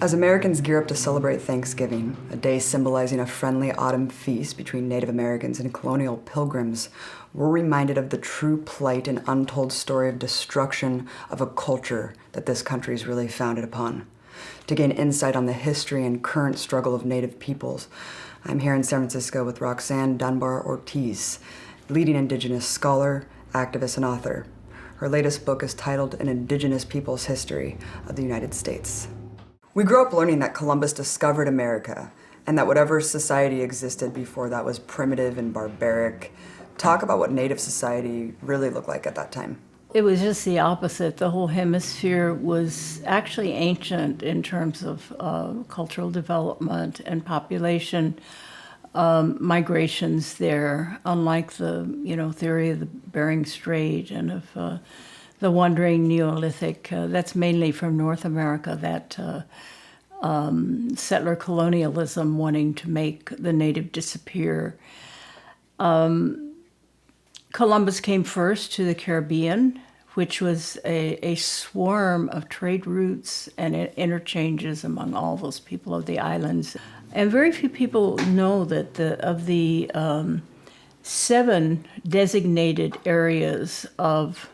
As Americans gear up to celebrate Thanksgiving, a day symbolizing a friendly autumn feast between Native Americans and colonial pilgrims, we're reminded of the true plight and untold story of destruction of a culture that this country is really founded upon. To gain insight on the history and current struggle of Native peoples, I'm here in San Francisco with Roxanne Dunbar-Ortiz, leading Indigenous scholar, activist, and author. Her latest book is titled An Indigenous Peoples History of the United States. We grew up learning that Columbus discovered America, and that whatever society existed before that was primitive and barbaric. Talk about what Native society really looked like at that time. It was just the opposite. The whole hemisphere was actually ancient in terms of cultural development and population migrations there, unlike the theory of the Bering Strait and of the wandering Neolithic. That's mainly from North America, that settler-colonialism wanting to make the native disappear. Columbus came first to the Caribbean, which was a swarm of trade routes and interchanges among all those people of the islands. And very few people know that of the 7 designated areas of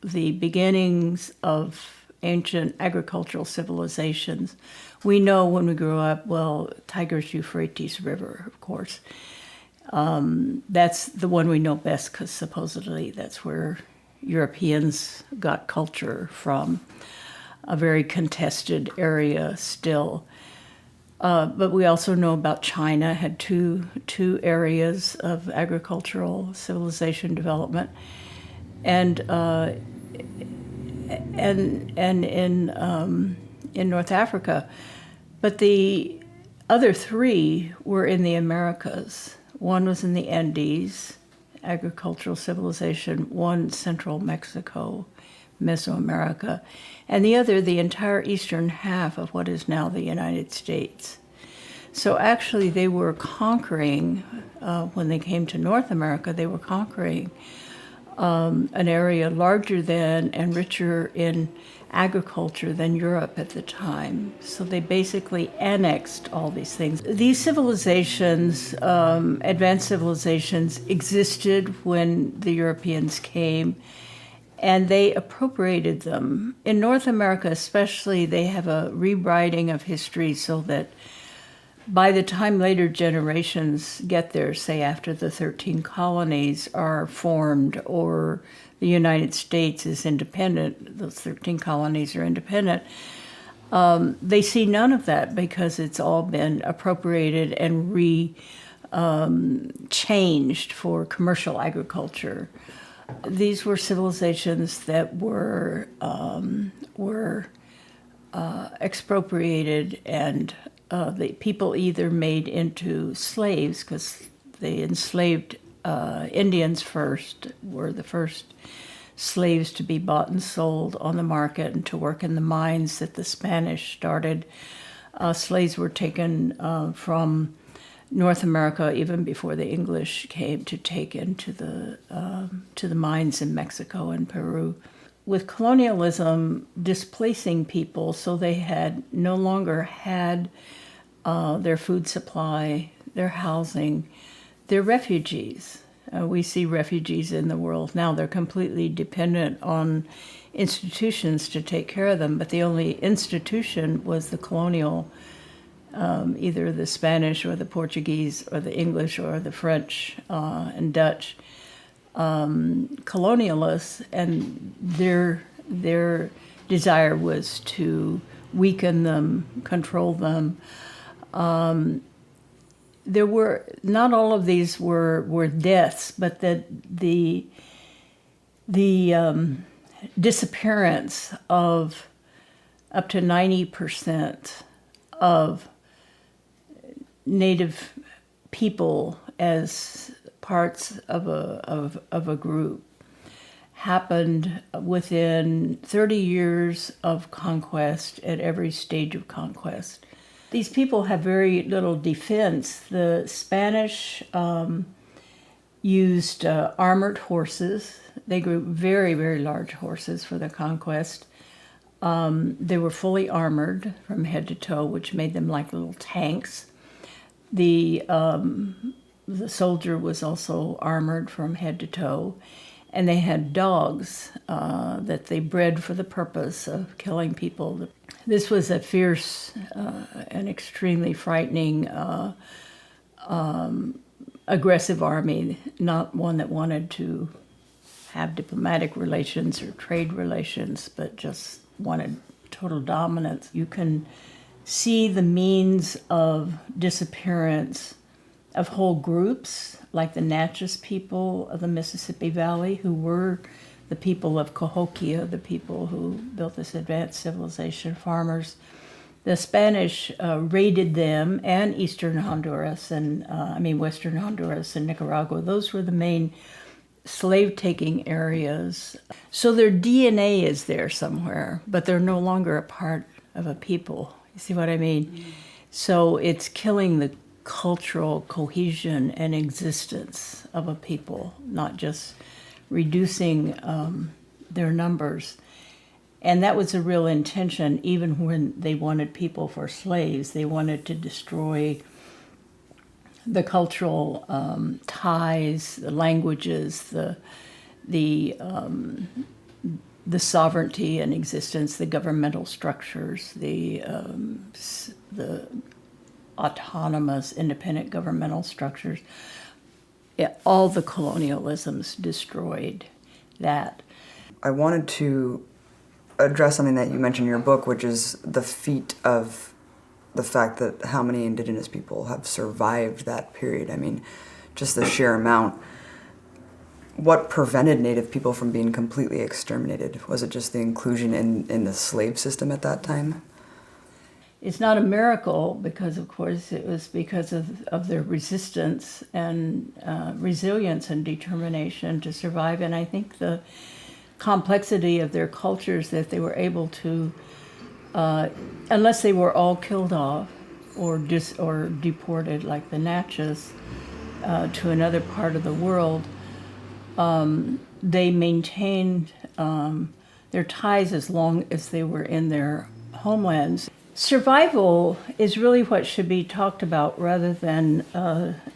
the beginnings of ancient agricultural civilizations. We know when we grew up, Tigris-Euphrates River, of course. That's the one we know best because supposedly that's where Europeans got culture from, a very contested area still. But we also know about China, had two areas of agricultural civilization development. And in North Africa, but the other 3 were in the Americas. One was in the Andes, agricultural civilization. One, central Mexico, Mesoamerica, and the other, the entire eastern half of what is now the United States. So actually, they were conquering. When they came to North America, they were conquering an area larger than and richer in agriculture than Europe at the time. So they basically annexed all these things. These civilizations, advanced civilizations, existed when the Europeans came, and they appropriated them. In North America especially, they have a rewriting of history so that by the time later generations get there, say after the 13 colonies are formed or the United States is independent, those 13 colonies are independent, they see none of that because it's all been appropriated and changed for commercial agriculture. These were civilizations that were expropriated, and the people either made into slaves, because they enslaved Indians first, were the first slaves to be bought and sold on the market and to work in the mines that the Spanish started. Slaves were taken from North America even before the English came to take into the mines in Mexico and Peru. With colonialism displacing people, so they had no longer had their food supply, their housing, they're refugees. We see refugees in the world now. They're completely dependent on institutions to take care of them, but the only institution was the colonial, either the Spanish or the Portuguese or the English or the French and Dutch colonialists, and their desire was to weaken them, control them. There were, not all of these were deaths, but that the disappearance of up to 90% of Native people as parts of a group happened within 30 years of conquest, at every stage of conquest. These people have very little defense. The Spanish used armored horses. They grew very, very large horses for the conquest. They were fully armored from head to toe, which made them like little tanks. The soldier was also armored from head to toe, and they had dogs that they bred for the purpose of killing people. This was a fierce and extremely frightening, aggressive army, not one that wanted to have diplomatic relations or trade relations, but just wanted total dominance. You can see the means of disappearance of whole groups, like the Natchez people of the Mississippi Valley, who were the people of Cahokia, the people who built this advanced civilization, farmers. The Spanish raided them, and Western Honduras and Nicaragua. Those were the main slave-taking areas. So their DNA is there somewhere, but they're no longer a part of a people. You see what I mean? Mm. So it's killing the cultural cohesion and existence of a people, not just reducing their numbers. And that was a real intention. Even when they wanted people for slaves, they wanted to destroy the cultural ties, the languages, the sovereignty and existence, the governmental structures, the autonomous, independent governmental structures. All the colonialisms destroyed that. I wanted to address something that you mentioned in your book, which is the feat of the fact that how many Indigenous people have survived that period. I mean, just the sheer amount. What prevented Native people from being completely exterminated? Was it just the inclusion in the slave system at that time? It's not a miracle because, of course, it was because of their resistance and resilience and determination to survive. And I think the complexity of their cultures, that they were able to, unless they were all killed off or deported like the Natchez to another part of the world, they maintained their ties as long as they were in their homelands. Survival is really what should be talked about rather than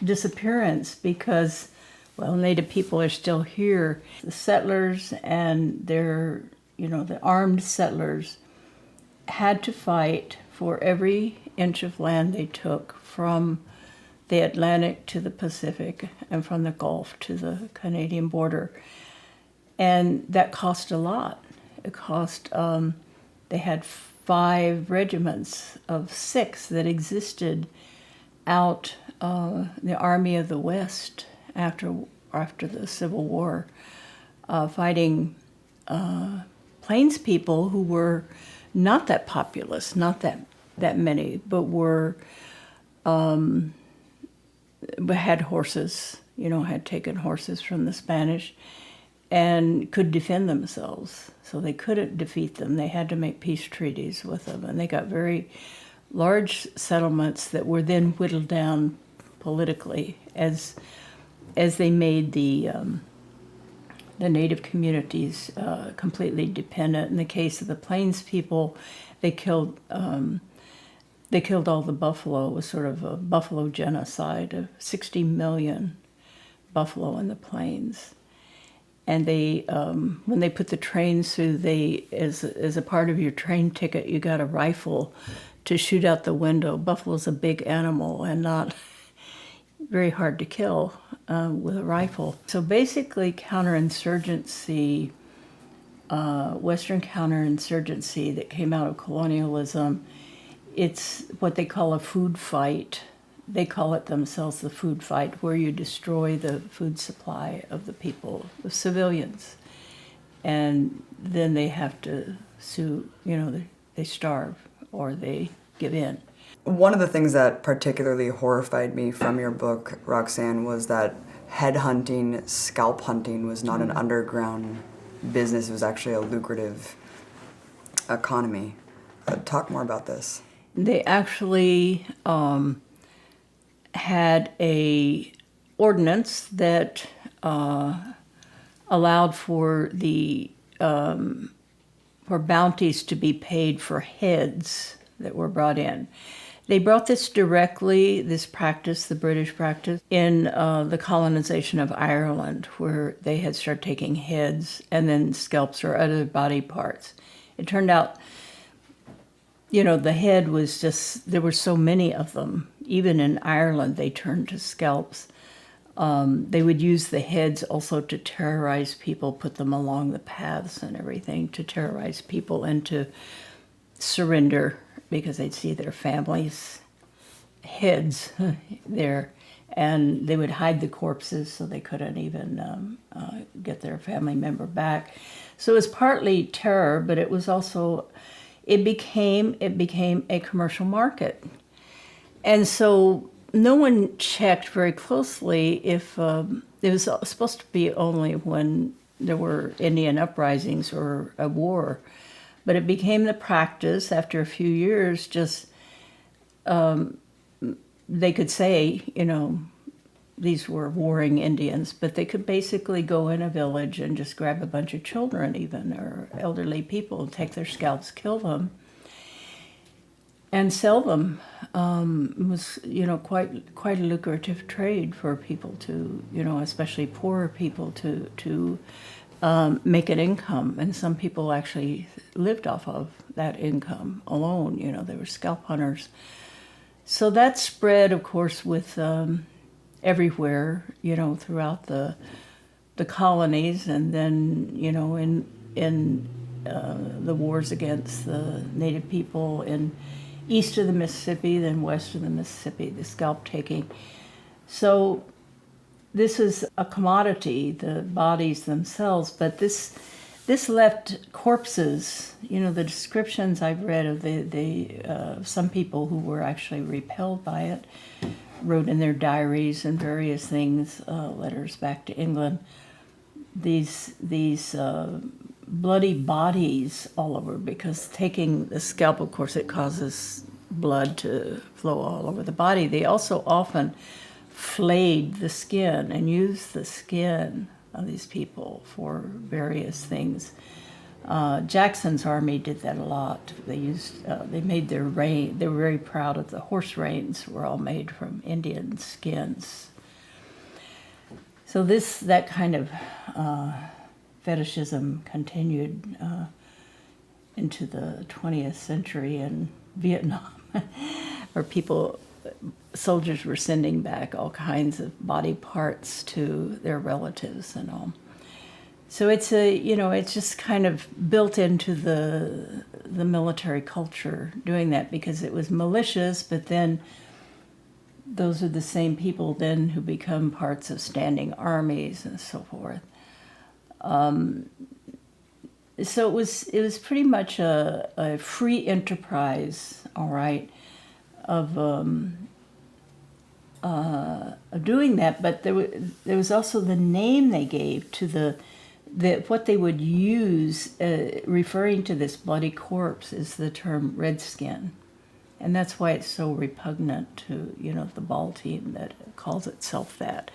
disappearance, because, well, Native people are still here. The settlers and the armed settlers had to fight for every inch of land they took, from the Atlantic to the Pacific and from the Gulf to the Canadian border. And that cost a lot. It cost, they had 5 regiments of 6 that existed out the Army of the West after the Civil War, fighting Plains people who were not that populous, not that many, but had horses, had taken horses from the Spanish and could defend themselves. So they couldn't defeat them. They had to make peace treaties with them. And they got very large settlements that were then whittled down politically as they made the Native communities completely dependent. In the case of the Plains people, they killed all the buffalo. It was sort of a buffalo genocide of 60 million buffalo in the Plains. And they, when they put the trains through, as a part of your train ticket, you got a rifle to shoot out the window. Buffalo's a big animal and not very hard to kill with a rifle. So basically, counterinsurgency, Western counterinsurgency that came out of colonialism, it's what they call a food fight. They call it themselves the food fight, where you destroy the food supply of the people, the civilians. And then they have to sue, they starve or they give in. One of the things that particularly horrified me from your book, Roxanne, was that head hunting, scalp hunting was not an underground business. It was actually a lucrative economy. Talk more about this. They actually had a ordinance that allowed for the for bounties to be paid for heads that were brought in. They brought this directly, this practice, the British practice, in the colonization of Ireland, where they had started taking heads and then scalps or other body parts. It turned out, the head was just, there were so many of them. Even in Ireland, they turned to scalps. They would use the heads also to terrorize people, put them along the paths and everything to terrorize people into surrender, because they'd see their families' heads there, and they would hide the corpses so they couldn't even get their family member back. So it was partly terror, but it was also, it became a commercial market. And so no one checked very closely if it was supposed to be only when there were Indian uprisings or a war. But it became the practice after a few years, just they could say, these were warring Indians, but they could basically go in a village and just grab a bunch of children even, or elderly people, and take their scalps, kill them, and sell them. It was, quite a lucrative trade for people to, especially poorer people to make an income, and some people actually lived off of that income alone. They were scalp hunters. So that spread, of course, with everywhere, throughout the colonies, and then, in the wars against the native people in east of the Mississippi, then west of the Mississippi, the scalp taking. So this is a commodity, the bodies themselves, but this left corpses. The descriptions I've read of the some people who were actually repelled by it wrote in their diaries and various things, letters back to England, these bloody bodies all over, because taking the scalp, of course, it causes blood to flow all over the body. They also often flayed the skin and used the skin of these people for various things. Jackson's army did that a lot. They made their rein. They were very proud of the horse reins. Were all made from Indian skins. So that kind of fetishism continued into the 20th century in Vietnam, where soldiers were sending back all kinds of body parts to their relatives and all. So it's it's just kind of built into the military culture doing that, because it was malicious, but then those are the same people then who become parts of standing armies and so forth. So it was pretty much a free enterprise, all right, of doing that. But there was also the name they gave to what they would use, referring to this bloody corpse, is the term redskin. And that's why it's so repugnant to, the ball team that calls itself that.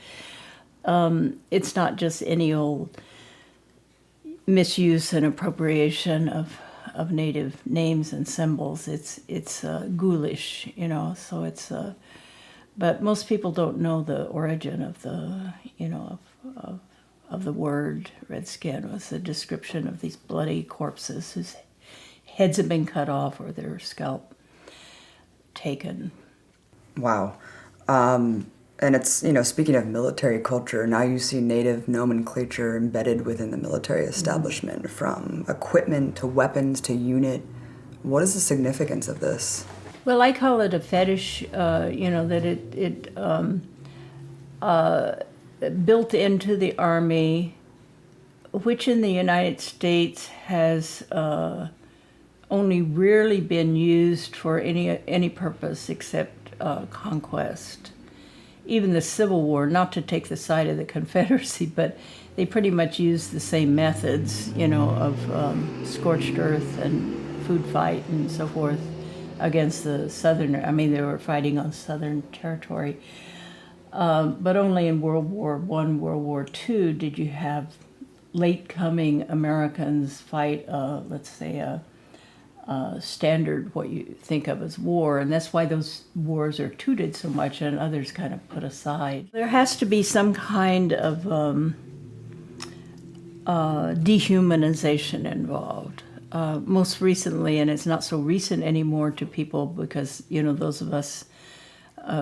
It's not just any old misuse and appropriation of native names and symbols. It's ghoulish, so it's but most people don't know the origin of the, of the word redskin. It was a description of these bloody corpses whose heads have been cut off or their scalp taken. Wow. And it's, speaking of military culture, now you see Native nomenclature embedded within the military establishment, from equipment to weapons to unit. What is the significance of this? Well, I call it a fetish, that it built into the Army, which in the United States has only rarely been used for any purpose except conquest. Even the Civil War, not to take the side of the Confederacy, but they pretty much used the same methods, of scorched earth and food fight and so forth against the they were fighting on Southern territory. But only in World War I, World War II did you have late-coming Americans fight, let's say, standard, what you think of as war, and that's why those wars are tooted so much and others kind of put aside. There has to be some kind of dehumanization involved. Most recently, and it's not so recent anymore to people because, those of us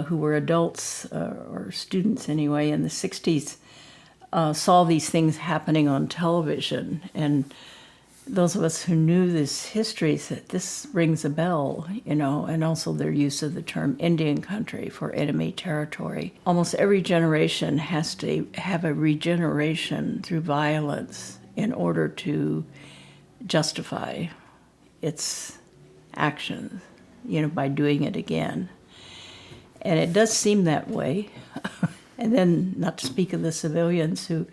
who were adults or students anyway in the 60s saw these things happening on television, and those of us who knew this history said this rings a bell, and also their use of the term Indian country for enemy territory. Almost every generation has to have a regeneration through violence in order to justify its actions, by doing it again. And it does seem that way. And then, not to speak of the civilians who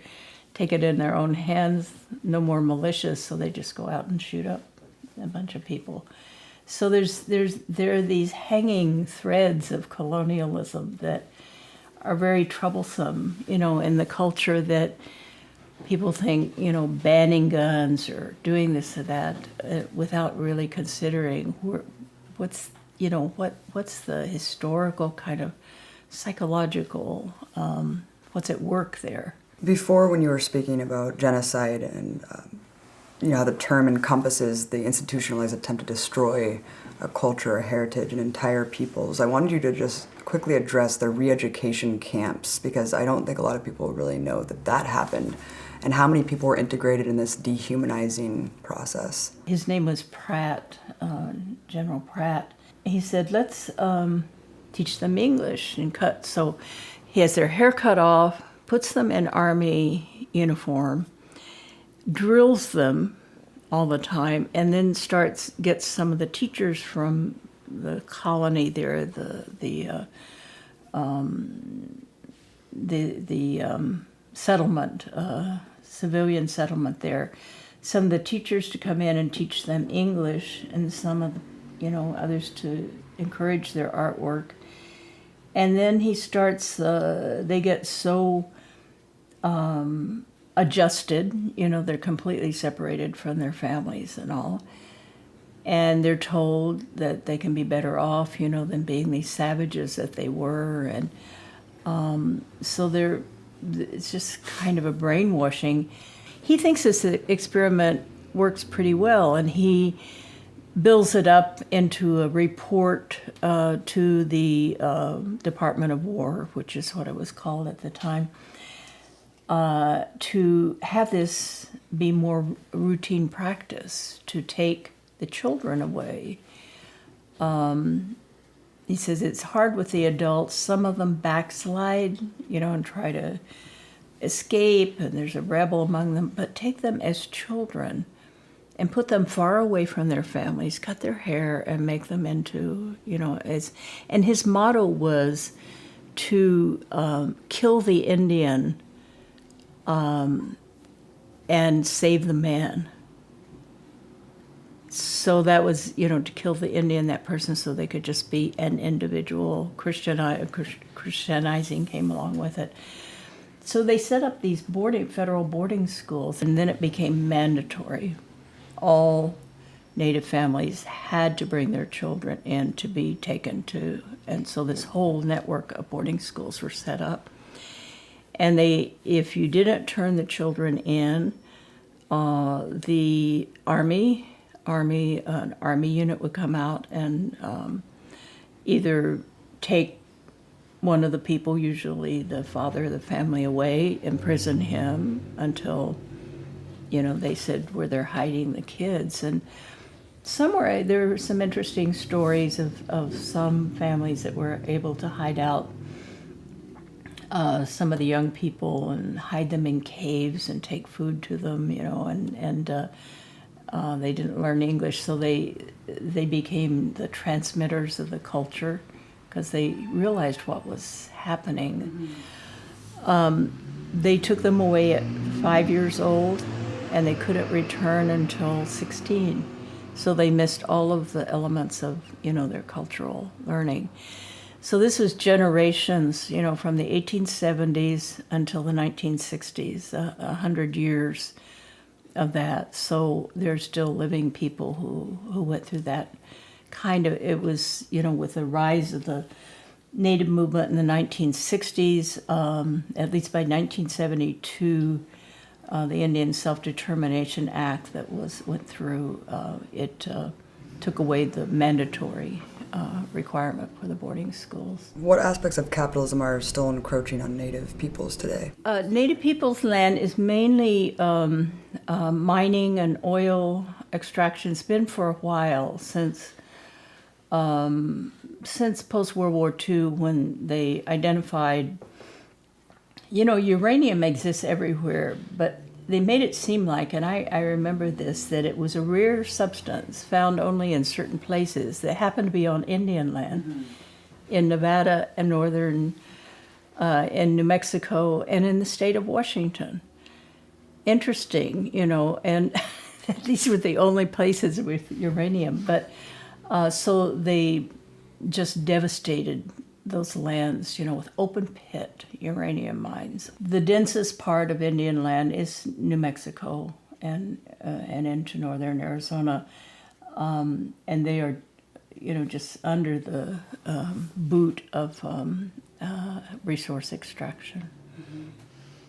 take it in their own hands, no more militias, so they just go out and shoot up a bunch of people. So there are these hanging threads of colonialism that are very troublesome, in the culture that people think, banning guns or doing this or that without really considering what's the historical kind of psychological, what's at work there. Before, when you were speaking about genocide and how the term encompasses the institutionalized attempt to destroy a culture, a heritage, and entire peoples, I wanted you to just quickly address the Reeducation Camps, because I don't think a lot of people really know that happened, and how many people were integrated in this dehumanizing process. His name was Pratt, General Pratt. He said, let's teach them English and cut. So he has their hair cut off, puts them in army uniform, drills them all the time, and then gets some of the teachers from the colony there, the settlement, civilian settlement there, some of the teachers to come in and teach them English, and some of the, others to encourage their artwork. And then he starts, they get so adjusted, they're completely separated from their families and all. And they're told that they can be better off, than being these savages that they were. And so it's just kind of a brainwashing. He thinks this experiment works pretty well, and he builds it up into a report to the Department of War, which is what it was called at the time, to have this be more routine practice, to take the children away. He says it's hard with the adults. Some of them backslide, and try to escape, and there's a rebel among them, but take them as children and put them far away from their families, cut their hair, and make them into, and his motto was to kill the Indian and save the man. So that was, to kill the Indian, that person, so they could just be an individual. Christianizing came along with it. So they set up these federal boarding schools, and then it became mandatory. All Native families had to bring their children in to be taken to, and so this whole network of boarding schools were set up. And if you didn't turn the children in, the an army unit would come out and either take one of the people, usually the father of the family, away, imprison him until, they said where they're hiding the kids. And somewhere there were some interesting stories of some families that were able to hide out some of the young people and hide them in caves and take food to them, They didn't learn English, so they became the transmitters of the culture because they realized what was happening. They took them away at 5 years old, and they couldn't return until 16. So they missed all of the elements of, their cultural learning. So this was generations, from the 1870s until the 1960s, 100 years of that. So there's still living people who went through that kind of, it was, with the rise of the Native movement in the 1960s, at least by 1972, the Indian Self-Determination Act that went through, it took away the mandatory requirement for the boarding schools. What aspects of capitalism are still encroaching on Native peoples today? Native peoples' land is mainly mining and oil extraction. It's been for a while, since post-World War II, when they identified, uranium exists everywhere, but they made it seem like, and I remember this, that it was a rare substance found only in certain places that happened to be on Indian land, in Nevada and in New Mexico, and in the state of Washington. Interesting, and these were the only places with uranium, but so they just devastated those lands, with open pit uranium mines. The densest part of Indian land is New Mexico and into northern Arizona, and they are, just under the boot of resource extraction.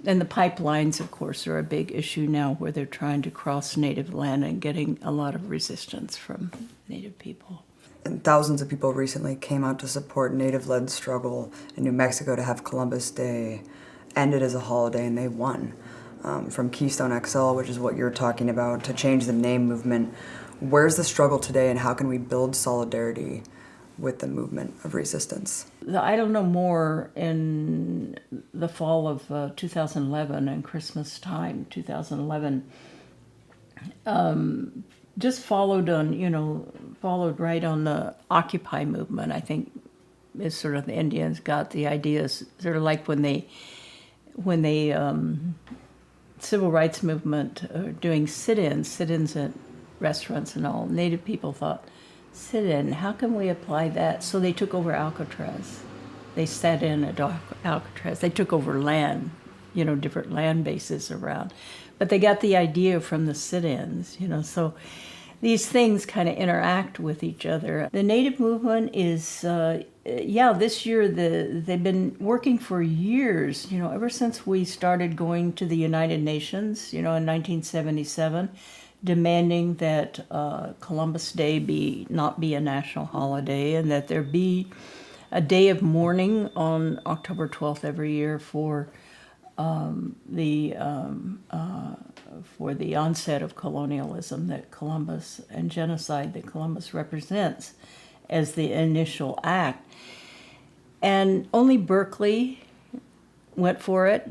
And the pipelines, of course, are a big issue now, where they're trying to cross Native land and getting a lot of resistance from Native people. And thousands of people recently came out to support Native-led struggle in New Mexico to have Columbus Day ended as a holiday, and they won. From Keystone XL, which is what you're talking about, to change the name movement. Where's the struggle today, and how can we build solidarity with the movement of resistance? I don't know more in the fall of 2011 and Christmas time, 2011. Just followed right on the Occupy movement. I think is sort of the Indians got the ideas, sort of like when they civil rights movement doing sit-ins at restaurants and all. Native people thought, sit-in, how can we apply that? So they took over Alcatraz. They sat in at Alcatraz. They took over land, different land bases around. But they got the idea from the sit-ins, so these things kind of interact with each other. The Native movement is, this year they've been working for years, ever since we started going to the United Nations, in 1977, demanding that Columbus Day not be a national holiday, and that there be a day of mourning on October 12th every year for the onset of colonialism that Columbus, and genocide that Columbus represents as the initial act. And only Berkeley went for it,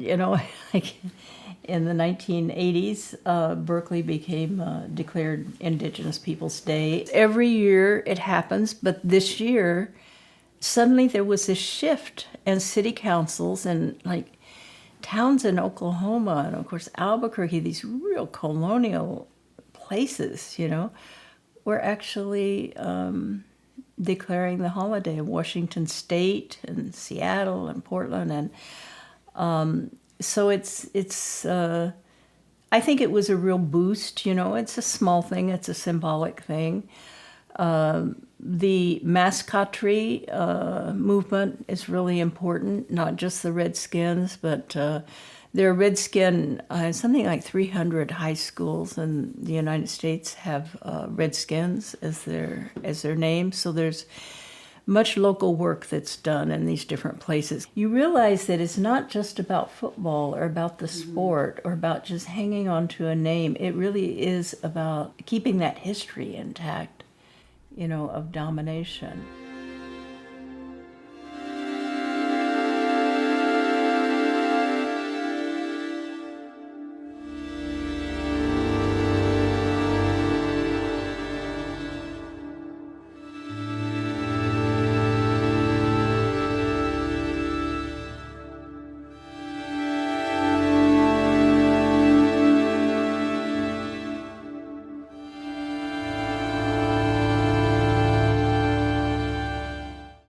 like in the 1980s, Berkeley became declared Indigenous Peoples Day. Every year it happens, but this year, suddenly there was this shift, and city councils and towns in Oklahoma, and of course Albuquerque, these real colonial places, were actually declaring the holiday. Washington State and Seattle and Portland, and so it's. I think it was a real boost. It's a small thing. It's a symbolic thing. The mascotry movement is really important, not just the Redskins, but there are Redskin, something like 300 high schools in the United States have Redskins as their name, so there's much local work that's done in these different places. You realize that it's not just about football or about the sport or about just hanging on to a name. It really is about keeping that history intact, of domination.